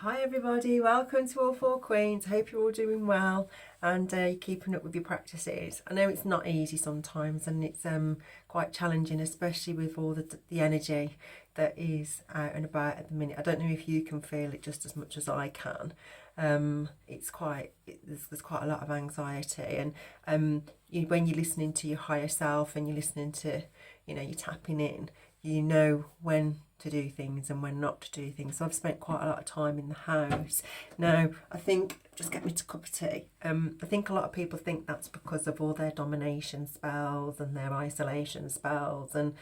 Hi everybody, welcome to All Four Queens. Hope you're all doing well and you're keeping up with your practices. I know it's not easy sometimes and it's quite challenging, especially with all the energy that is out and about at the minute. I don't know if you can feel it just as much as I can. There's quite a lot of anxiety, and when you're listening to your higher self and you're listening to, you're tapping in, you know when to do things and when not to do things. So I've spent quite a lot of time in the house. Now, I think, just get me to a cup of tea. I think a lot of people think that's because of all their domination spells and their isolation spells, and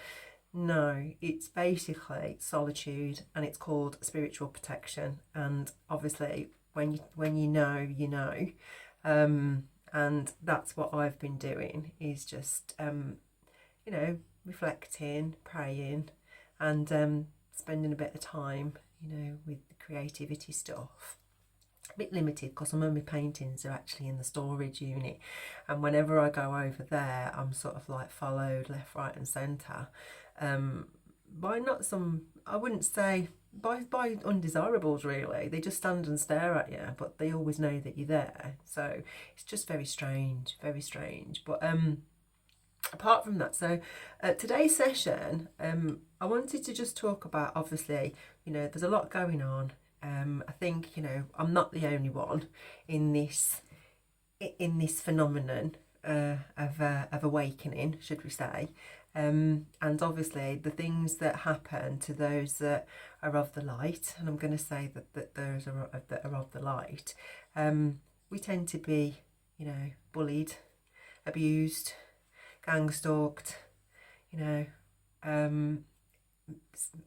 no, it's basically solitude, and it's called spiritual protection. And obviously, when you know, you know. And that's what I've been doing, is just reflecting, praying, and spending a bit of time, with the creativity stuff. A bit limited because some of my paintings are actually in the storage unit, and whenever I go over there, I'm sort of like followed left, right, and centre by not some, I wouldn't say by undesirables really. They just stand and stare at you, but they always know that you're there. So it's just very strange, very strange. But apart from that, so today's session, I wanted to just talk about, obviously, there's a lot going on. I think, I'm not the only one in this phenomenon of awakening, should we say. And obviously the things that happen to those that are of the light, and I'm going to say that those that are of the light, we tend to be, bullied, abused, gang stalked, the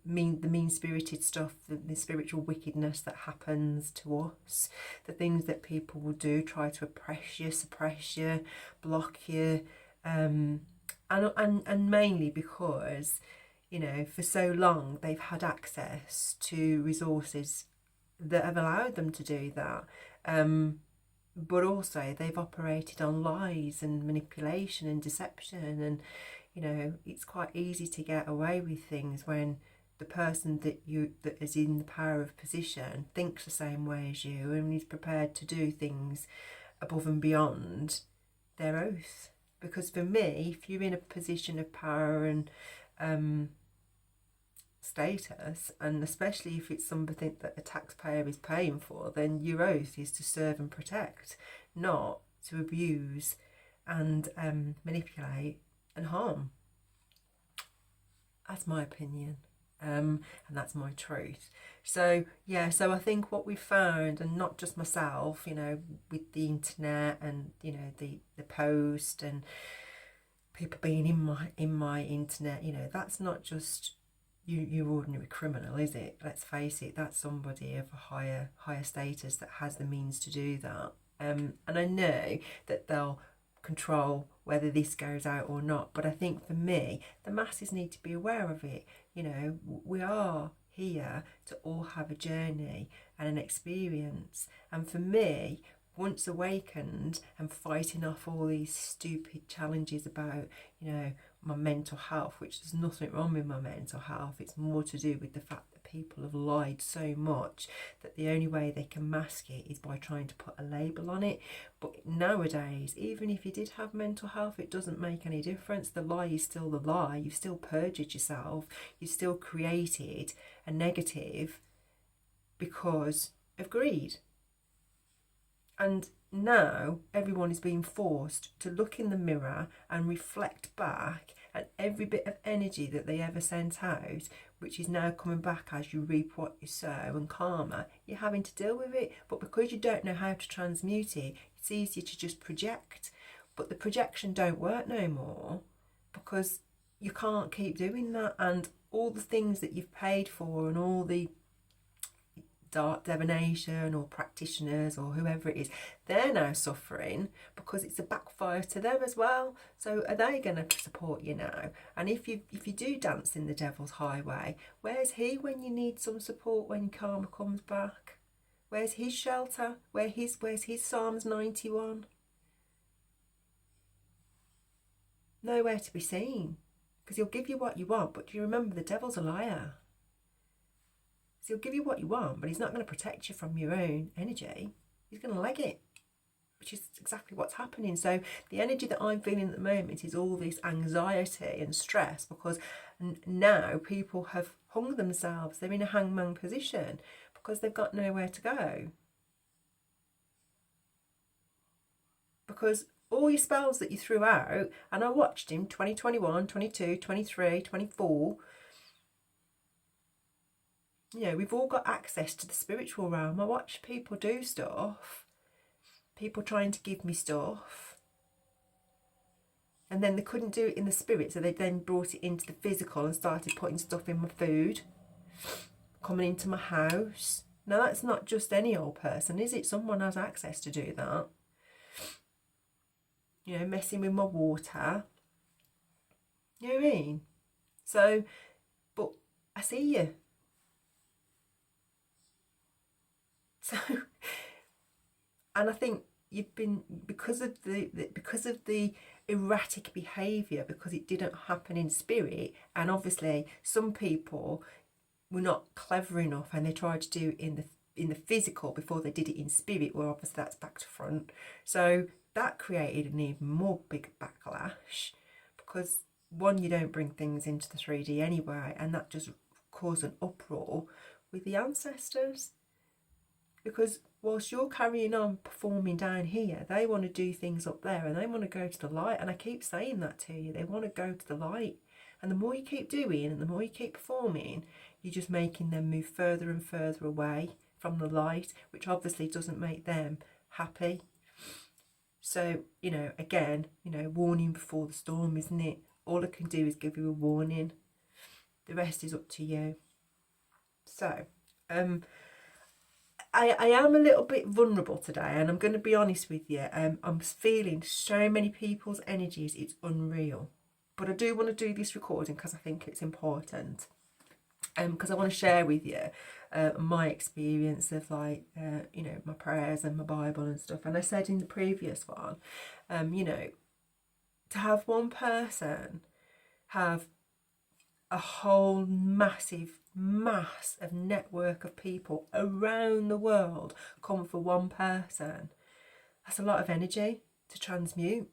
mean-spirited stuff, the spiritual wickedness that happens to us, the things that people will do, try to oppress you, suppress you, block you, and mainly because, for so long they've had access to resources that have allowed them to do that. But also they've operated on lies and manipulation and deception, and it's quite easy to get away with things when the person that is in the power of position thinks the same way as you and is prepared to do things above and beyond their oath. Because for me, if you're in a position of power and status, and especially if it's something that a taxpayer is paying for, then your oath is to serve and protect, not to abuse and manipulate and harm. That's my opinion, and that's my truth. So so I think what we found, and not just myself, with the internet and the post and people being in my internet, that's not just your ordinary criminal, is it? Let's face it, that's somebody of a higher status that has the means to do that. And I know that they'll control whether this goes out or not, but I think for me, the masses need to be aware of it. We are here to all have a journey and an experience, and for me, once awakened and fighting off all these stupid challenges about, my mental health, which there's nothing wrong with my mental health. It's more to do with the fact that people have lied so much that the only way they can mask it is by trying to put a label on it. But nowadays, even if you did have mental health, it doesn't make any difference. The lie is still the lie. You've still perjured yourself. You've still created a negative because of greed. And now everyone is being forced to look in the mirror and reflect back at every bit of energy that they ever sent out, which is now coming back as you reap what you sow, and karma. You're having to deal with it, but because you don't know how to transmute it, it's easier to just project. But the projection don't work no more, because you can't keep doing that, and all the things that you've paid for and all the dark divination or practitioners or whoever it is, they're now suffering because it's a backfire to them as well. So are they going to support you now? And if you do dance in the devil's highway, where's he when you need some support, when karma comes back? Where's his shelter? Where's his Psalms 91? Nowhere to be seen, because he'll give you what you want, but do you remember the devil's a liar? So he'll give you what you want, but he's not going to protect you from your own energy. He's going to leg it, which is exactly what's happening. So the energy that I'm feeling at the moment is all this anxiety and stress, because now people have hung themselves. They're in a hangman position because they've got nowhere to go. Because all your spells that you threw out, and I watched him 2021, 22, 23, 24. You know, we've all got access to the spiritual realm. I watch people do stuff, people trying to give me stuff, and then they couldn't do it in the spirit, so they then brought it into the physical and started putting stuff in my food, coming into my house. Now that's not just any old person, is it? Someone has access to do that. You know, messing with my water. You know what I mean? So, but I see you. So, and I think you've been, because of the erratic behaviour, because it didn't happen in spirit, and obviously some people were not clever enough and they tried to do it in the physical before they did it in spirit, well obviously that's back to front. So that created an even more big backlash, because one, you don't bring things into the 3D anyway, and that just caused an uproar with the ancestors. Because whilst you're carrying on performing down here, they want to do things up there, and they want to go to the light. And I keep saying that to you, they want to go to the light. And the more you keep doing and the more you keep performing, you're just making them move further and further away from the light, which obviously doesn't make them happy. So, you know, again, you know, warning before the storm, isn't it? All I can do is give you a warning. The rest is up to you. So, I am a little bit vulnerable today, and I'm going to be honest with you. I'm feeling so many people's energies, it's unreal. But I do want to do this recording because I think it's important. Because I want to share with you my experience of, like, you know, my prayers and my Bible and stuff. And I said in the previous one, you know, to have one person have a whole massive mass of network of people around the world come for one person, that's a lot of energy to transmute.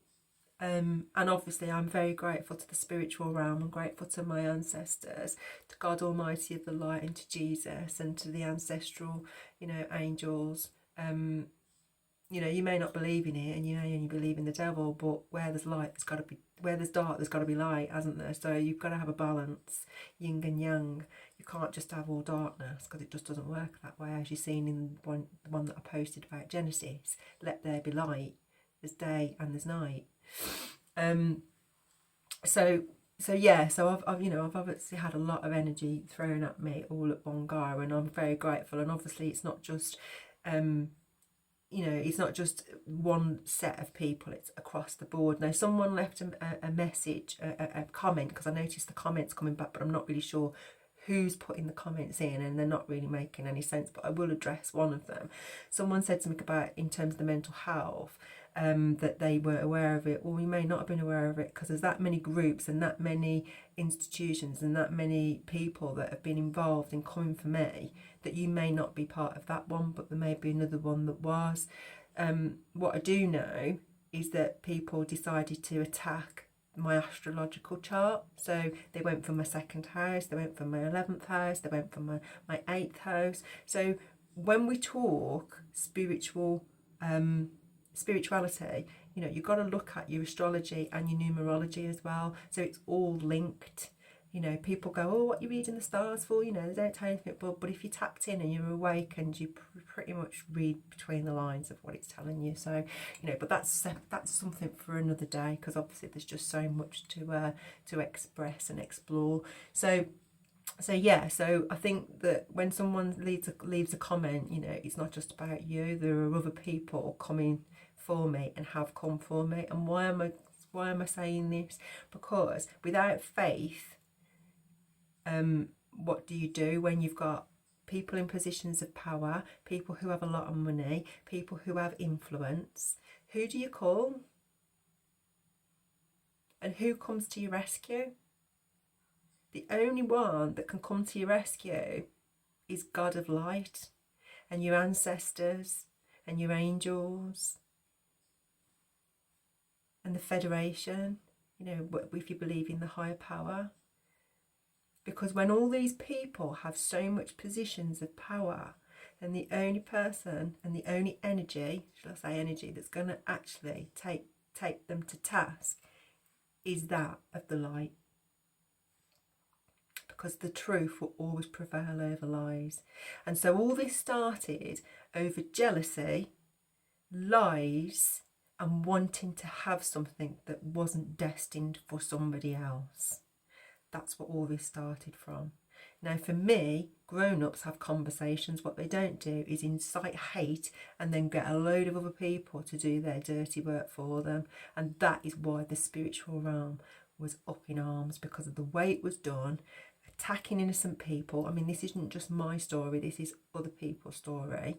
And obviously I'm very grateful to the spiritual realm. I'm grateful to my ancestors, to God Almighty of the light, and to Jesus, and to the ancestral, you know, angels. You know, you may not believe in it, and you may only believe in the devil, but where there's light, there's got to be, where there's dark, there's got to be light, hasn't there? So you've got to have a balance, yin and yang. You can't just have all darkness, because it just doesn't work that way. As you've seen in the one that I posted about Genesis, let there be light. There's day and there's night. So yeah, so I've you know, I've obviously had a lot of energy thrown at me all at one go, and I'm very grateful. And obviously it's not just you know, it's not just one set of people, it's across the board. Now, someone left a message, a comment, because I noticed the comments coming back, but I'm not really sure who's putting the comments in, and they're not really making any sense, but I will address one of them. Someone said something about, in terms of the mental health, that they were aware of it. Well, we may not have been aware of it, because there's that many groups and that many institutions and that many people that have been involved in coming for me, that you may not be part of that one, but there may be another one that was. What I do know is that people decided to attack my astrological chart. So they went for my 2nd house, they went for my 11th house, they went for my 8th house. So when we talk spirituality, you know, you've got to look at your astrology and your numerology as well. So it's all linked. You know, people go, oh, what are you reading the stars for? You know, they don't tell you anything, but if you're tapped in and you're awakened, you pretty much read between the lines of what it's telling you. So, you know, but that's something for another day, because obviously there's just so much to express and explore. So yeah, so I think that when someone leaves a comment, you know, it's not just about you. There are other people coming for me and have come for me. And why am I saying this? Because without faith, what do you do when you've got people in positions of power, people who have a lot of money, people who have influence? Who do you call? And who comes to your rescue? The only one that can come to your rescue is God of light, and your ancestors and your angels and the Federation, you know, if you believe in the higher power. Because when all these people have so much positions of power, then the only person and the only energy, shall I say energy, that's going to actually take them to task is that of the light. Because the truth will always prevail over lies. And so all this started over jealousy, lies, and wanting to have something that wasn't destined for somebody else. That's what all this started from. Now, for me, grown-ups have conversations. What they don't do is incite hate and then get a load of other people to do their dirty work for them. And that is why the spiritual realm was up in arms, because of the way it was done, attacking innocent people. I mean, this isn't just my story, this is other people's story.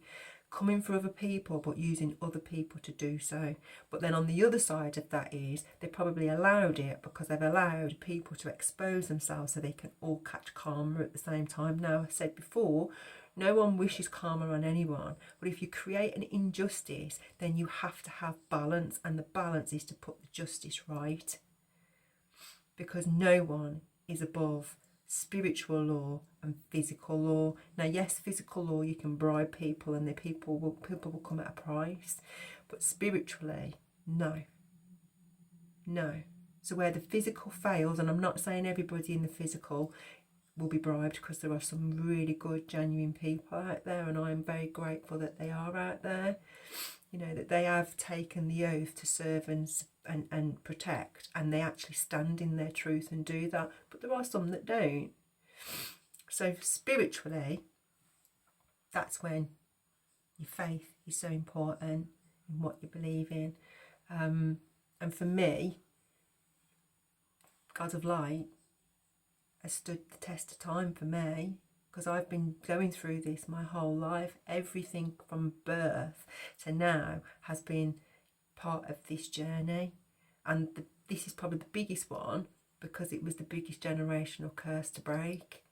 Coming for other people, but using other people to do so. But then on the other side of that is they probably allowed it because they've allowed people to expose themselves so they can all catch karma at the same time. Now, I said before, no one wishes karma on anyone, but if you create an injustice, then you have to have balance, and the balance is to put the justice right. Because no one is above spiritual law and physical law. Now, yes, physical law, you can bribe people and the people will come at a price, but spiritually, no. So where the physical fails, and I'm not saying everybody in the physical will be bribed, because there are some really good, genuine people out there, and I am very grateful that they are out there. You know, that they have taken the oath to serve and protect, and they actually stand in their truth and do that. But there are some that don't. So spiritually, that's when your faith is so important in what you believe in. And for me, God of Light has stood the test of time for me, because I've been going through this my whole life. Everything from birth to now has been part of this journey, and this is probably the biggest one, because it was the biggest generational curse to break.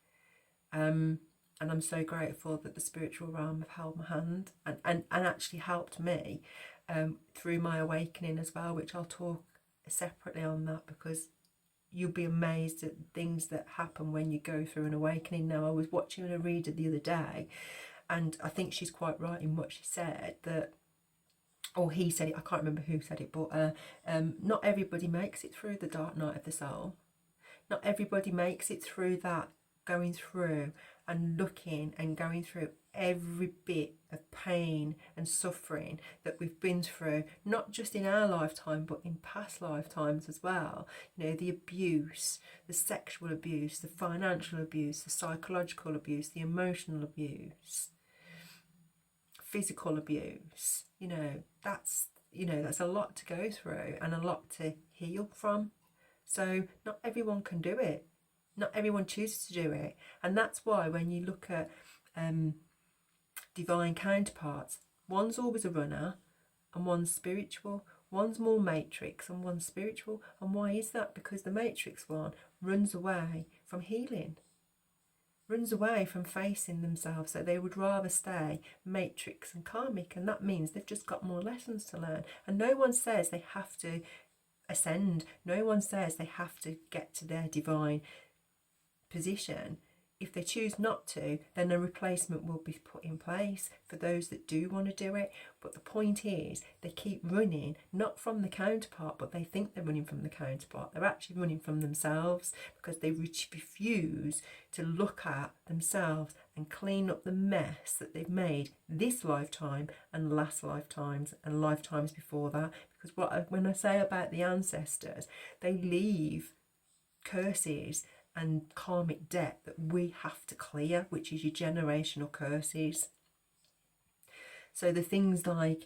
And I'm so grateful that the spiritual realm have held my hand and actually helped me through my awakening as well, which I'll talk separately on that, because you'll be amazed at things that happen when you go through an awakening. Now, I was watching a reader the other day, and I think she's quite right in what she said, that, or he said it, I can't remember who said it, but not everybody makes it through the dark night of the soul. Not everybody makes it through that, going through and looking and going through every bit of pain and suffering that we've been through, not just in our lifetime but in past lifetimes as well. You know, the abuse, the sexual abuse, the financial abuse, the psychological abuse, the emotional abuse, physical abuse. That's a lot to go through and a lot to heal from. So not everyone can do it. Not everyone chooses to do it. And that's why when you look at divine counterparts, one's always a runner and one's spiritual. One's more matrix and one's spiritual. And why is that? Because the matrix one runs away from healing, runs away from facing themselves. So they would rather stay matrix and karmic, and that means they've just got more lessons to learn. And no one says they have to ascend. No one says they have to get to their divine position. If they choose not to, then a replacement will be put in place for those that do want to do it. But the point is, they keep running, not from the counterpart, but they think they're running from the counterpart. They're actually running from themselves, because they refuse to look at themselves and clean up the mess that they've made this lifetime and last lifetimes and lifetimes before that. Because when I say about the ancestors, they leave curses and karmic debt that we have to clear, which is your generational curses. So the things like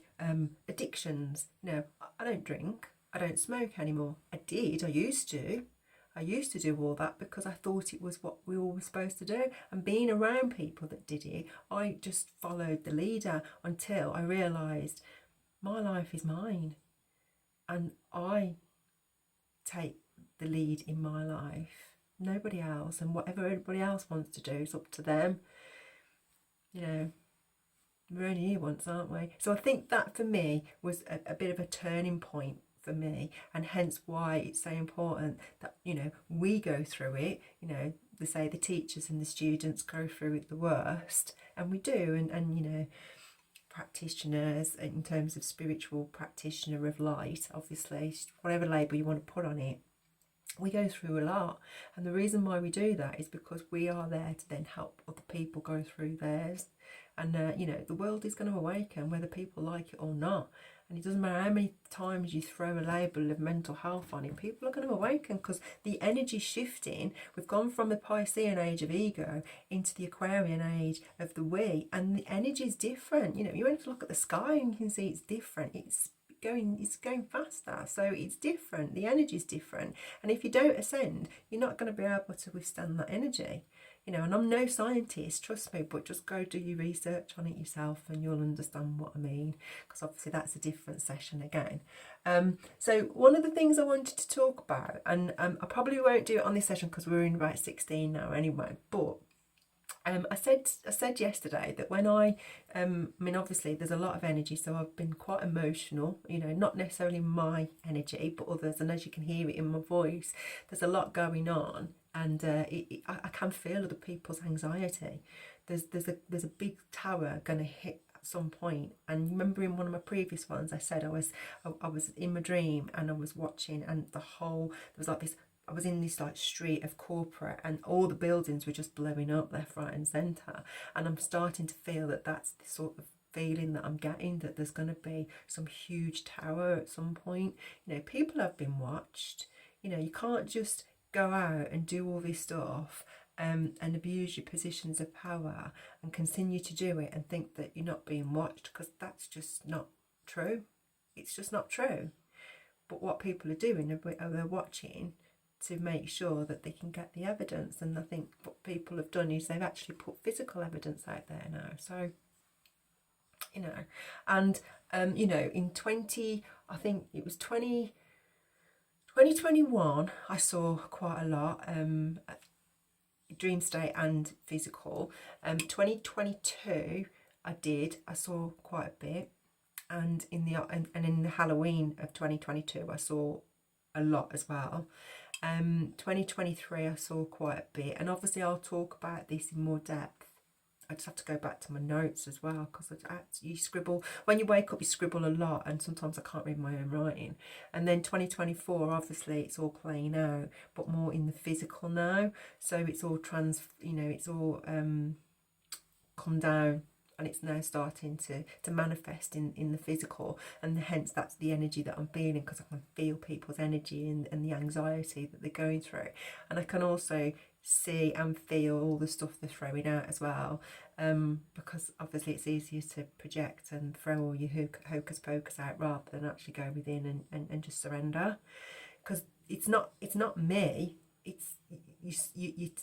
addictions. I don't drink, I don't smoke anymore. I used to do all that because I thought it was what we all were supposed to do. And being around people that did it, I just followed the leader until I realised my life is mine and I take the lead in my life. Nobody else, and whatever everybody else wants to do is up to them. you know, we're only here once, aren't we? So I think that for me was a bit of a turning point for me, and hence why it's so important that, you know, we go through it. You know, they say the teachers and the students go through it the worst, and we do, and you know, practitioners in terms of spiritual practitioner of light, obviously, whatever label you want to put on it, we go through a lot. And the reason why we do that is because we are there to then help other people go through theirs. And you know, the world is going to awaken whether people like it or not. And it doesn't matter how many times you throw a label of mental health on it, people are going to awaken, because the energy's shifting. We've gone from the Piscean age of ego into the Aquarian age of the we, and the energy's different. You know, you have to look at the sky and you can see it's different. It's going faster, so it's different. The energy's different, and if you don't ascend, you're not going to be able to withstand that energy. You know, and I'm no scientist, trust me, but just go do your research on it yourself and you'll understand what I mean, because obviously that's a different session again. So one of the things I wanted to talk about, and I probably won't do it on this session because we're in about 16 now anyway, but I said yesterday that when I mean, obviously there's a lot of energy, so I've been quite emotional, you know, not necessarily my energy but others, and as you can hear it in my voice, there's a lot going on, and I can feel other people's anxiety. There's a big tower going to hit at some point. And remember, in one of my previous ones I said I was in my dream and I was watching, and there was like this, I was in this like street of corporate, and all the buildings were just blowing up left, right and centre, and I'm starting to feel that that's the sort of feeling that I'm getting, that there's going to be some huge tower at some point. You know, people have been watched. You know, you can't just go out and do all this stuff and abuse your positions of power and continue to do it and think that you're not being watched, because that's just not true. It's just not true. But what people are doing are they're watching to make sure that they can get the evidence. And I think what people have done is they've actually put physical evidence out there now. So, you know, and you know, in 2021 I saw quite a lot, dream state and physical. 2022 I saw quite a bit, and in the Halloween of 2022 I saw a lot as well. 2023 I saw quite a bit, and obviously I'll talk about this in more depth. I just have to go back to my notes as well, because you scribble when you wake up, you scribble a lot, and sometimes I can't read my own writing. And then 2024, obviously it's all playing out, but more in the physical now. So it's all it's all come down, and it's now starting to manifest in the physical, and hence that's the energy that I'm feeling, because I can feel people's energy and the anxiety that they're going through. And I can also see and feel all the stuff they're throwing out as well, because obviously it's easier to project and throw all your hocus pocus out rather than actually go within and just surrender, because it's not me. It's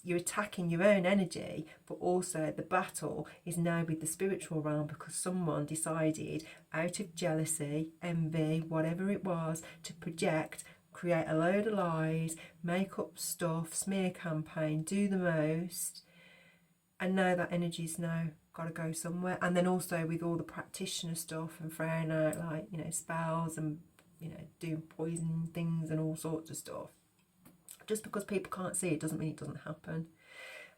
you're attacking your own energy, but also the battle is now with the spiritual realm, because someone decided out of jealousy, envy, whatever it was, to project, create a load of lies, make up stuff, smear campaign, do the most, and now that energy's now got to go somewhere. And then also with all the practitioner stuff and throwing out, like, you know, spells and, you know, doing poison things and all sorts of stuff. Just because people can't see it doesn't mean it doesn't happen.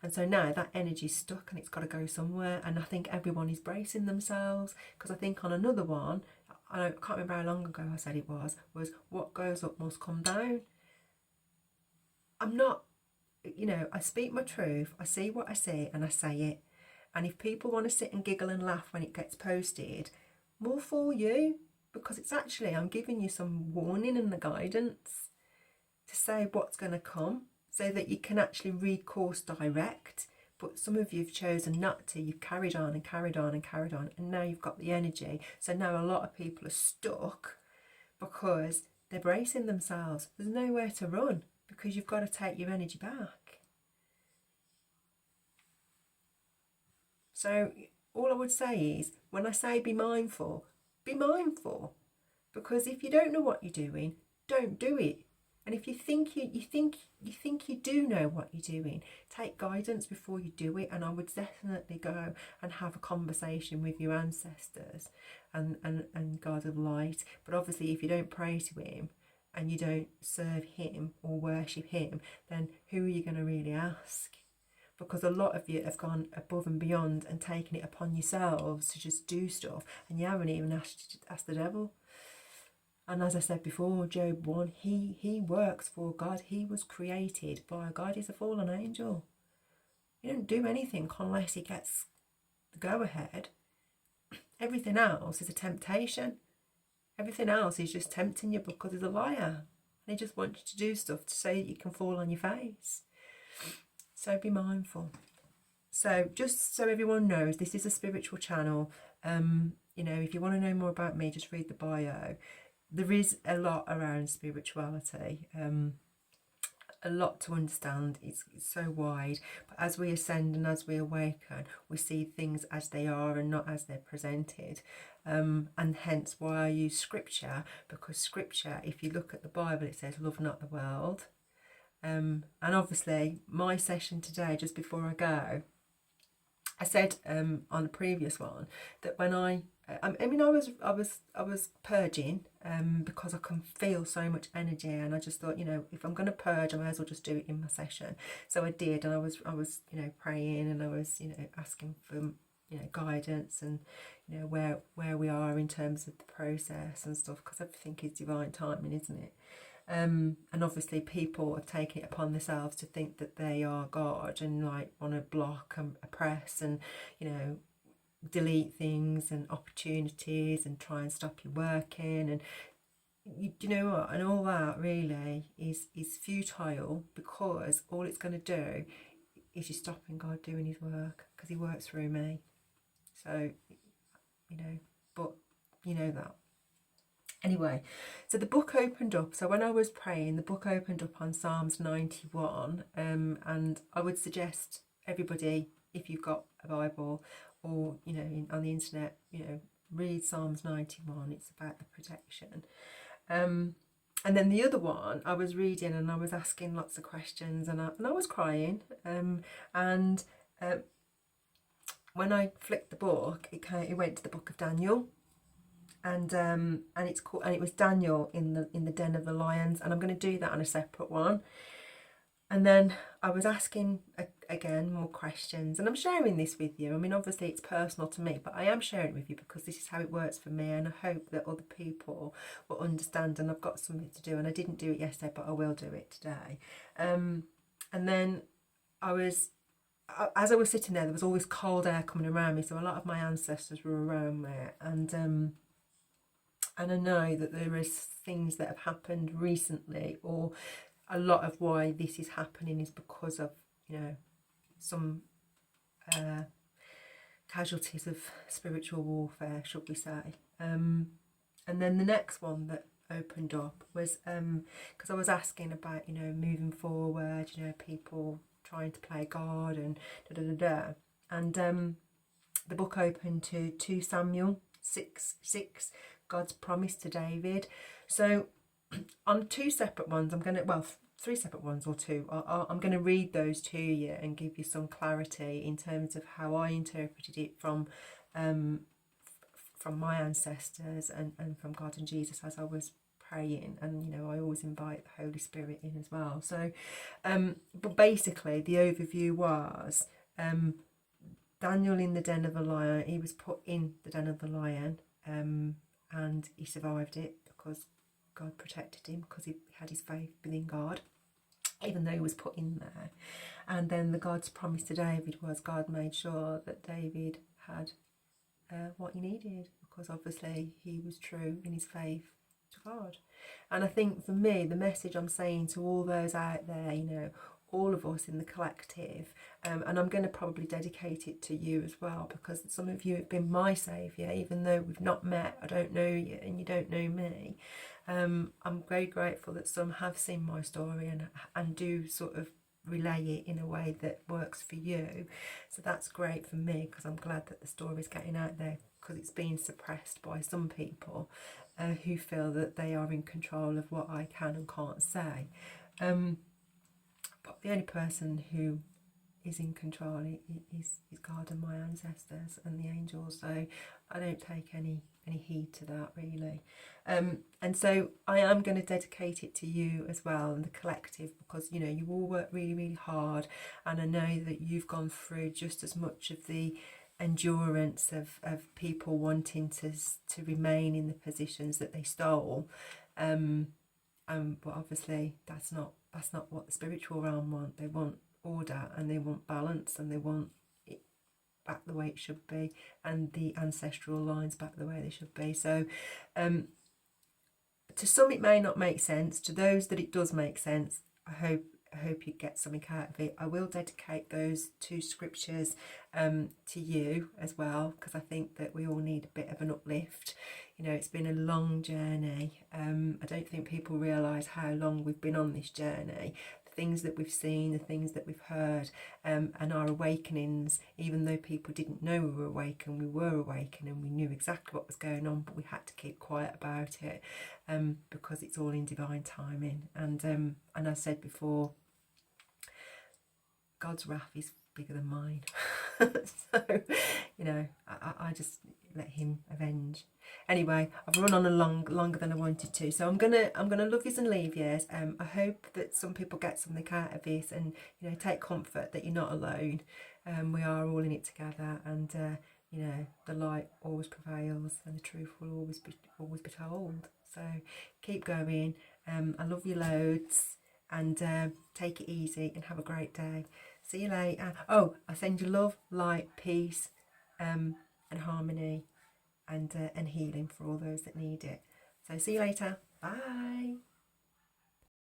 And so now that energy's stuck and it's got to go somewhere. And I think everyone is bracing themselves, because I think on another one, I can't remember how long ago I said it was what goes up must come down. I'm not, you know, I speak my truth, I see what I see and I say it. And if people want to sit and giggle and laugh when it gets posted, more for you, because it's actually, I'm giving you some warning and the guidance to say what's going to come, so that you can actually read course direct. But some of you have chosen not to. You've carried on and carried on and carried on, and now you've got the energy. So now a lot of people are stuck because they're bracing themselves. There's nowhere to run, because you've got to take your energy back. So all I would say is, when I say be mindful, because if you don't know what you're doing, don't do it. And if you think you do know what you're doing, take guidance before you do it. And I would definitely go and have a conversation with your ancestors and God of light. But obviously, if you don't pray to him and you don't serve him or worship him, then who are you going to really ask? Because a lot of you have gone above and beyond and taken it upon yourselves to just do stuff, and you haven't even asked the devil. And as I said before, Job 1, he works for God. He was created by God. He's a fallen angel. You don't do anything unless he gets the go-ahead. Everything else is a temptation. Everything else is just tempting you because he's a liar. And he just wants you to do stuff to say that you can fall on your face. So be mindful. So just so everyone knows, this is a spiritual channel. You know, if you want to know more about me, just read the bio. There is a lot around spirituality, a lot to understand. It's so wide, but as we ascend and as we awaken, we see things as they are and not as they're presented, and hence why I use scripture, because scripture, if you look at the Bible, it says love not the world, and obviously my session today, just before I go, I said on the previous one that when I was purging because I can feel so much energy, and I just thought, you know, if I'm going to purge, I may as well just do it in my session. So I did, and I was you know, praying, and I was, you know, asking for, you know, guidance, and you know, where we are in terms of the process and stuff, because everything is divine timing, isn't it? And obviously people have taken it upon themselves to think that they are God and like want to block and oppress and, you know, delete things and opportunities and try and stop you working, and you know what, and all that really is futile, because all it's going to do is you stopping God doing his work, because he works through me. So, you know, but you know that. Anyway, so the book opened up. So when I was praying, the book opened up on Psalms 91, and I would suggest everybody, if you've got a Bible or, you know, on the internet, you know, read Psalms 91. It's about the protection. And then the other one, I was reading and I was asking lots of questions, and I was crying. And when I flicked the book, it went to the book of Daniel. And it's called, and it was Daniel in the den of the lions, and I'm going to do that on a separate one. And then I was asking again more questions, and I'm sharing this with you. I mean, obviously it's personal to me, but I am sharing it with you because this is how it works for me, and I hope that other people will understand. And I've got something to do, and I didn't do it yesterday, but I will do it today. And then as I was sitting there was all this cold air coming around me, so a lot of my ancestors were around me, and I know that there is things that have happened recently, or a lot of why this is happening is because of, you know, some casualties of spiritual warfare, should we say. And then the next one that opened up was because I was asking about, you know, moving forward, you know, people trying to play God and da-da-da-da. And the book opened to 2 Samuel 6, God's promise to David. So on 2 separate ones, I'm going to, well, 3 separate ones or 2, I'm going to read those to you and give you some clarity in terms of how I interpreted it from my ancestors and from God and Jesus as I was praying. And, you know, I always invite the Holy Spirit in as well. So, but basically the overview was Daniel in the den of the lion. He was put in the den of the lion, and he survived it because God protected him, because he had his faith within God, even though he was put in there. And then the God's promise to David was God made sure that David had what he needed, because obviously he was true in his faith to God. And I think for me, the message I'm saying to all those out there, you know, all of us in the collective, and I'm going to probably dedicate it to you as well, because some of you have been my saviour, even though we've not met, I don't know you and you don't know me. I'm very grateful that some have seen my story and do sort of relay it in a way that works for you. So that's great for me, because I'm glad that the story is getting out there, because it's being suppressed by some people. who feel that they are in control of what I can and can't say. But the only person who is in control is God and my ancestors and the angels. So I don't take any heed to that, really. And so I am going to dedicate it to you as well and the collective, because you know you all work really, really hard, and I know that you've gone through just as much of the endurance of people wanting to remain in the positions that they stole. But obviously that's not what the spiritual realm want. They want order, and they want balance, and they want it back the way it should be, and the ancestral lines back the way they should be. So to some it may not make sense. To those that it does make sense, I hope you get something out of it. I will dedicate those 2 scriptures to you as well, because I think that we all need a bit of an uplift. You know, it's been a long journey. I don't think people realise how long we've been on this journey. The things that we've seen, the things that we've heard, and our awakenings, even though people didn't know we were awakened, we were awakened, and we knew exactly what was going on, but we had to keep quiet about it, because it's all in divine timing. And I said before, God's wrath is bigger than mine. So, you know, I just let him avenge. Anyway, I've run on longer than I wanted to, so I'm gonna love yous and leave yous. I hope that some people get something out of this, and you know, take comfort that you're not alone. We are all in it together, and you know, the light always prevails, and the truth will always be told. So keep going. I love you loads, and take it easy and have a great day. See you later. Oh, I send you love, light, peace, and harmony, and healing for all those that need it. So see you later. Bye.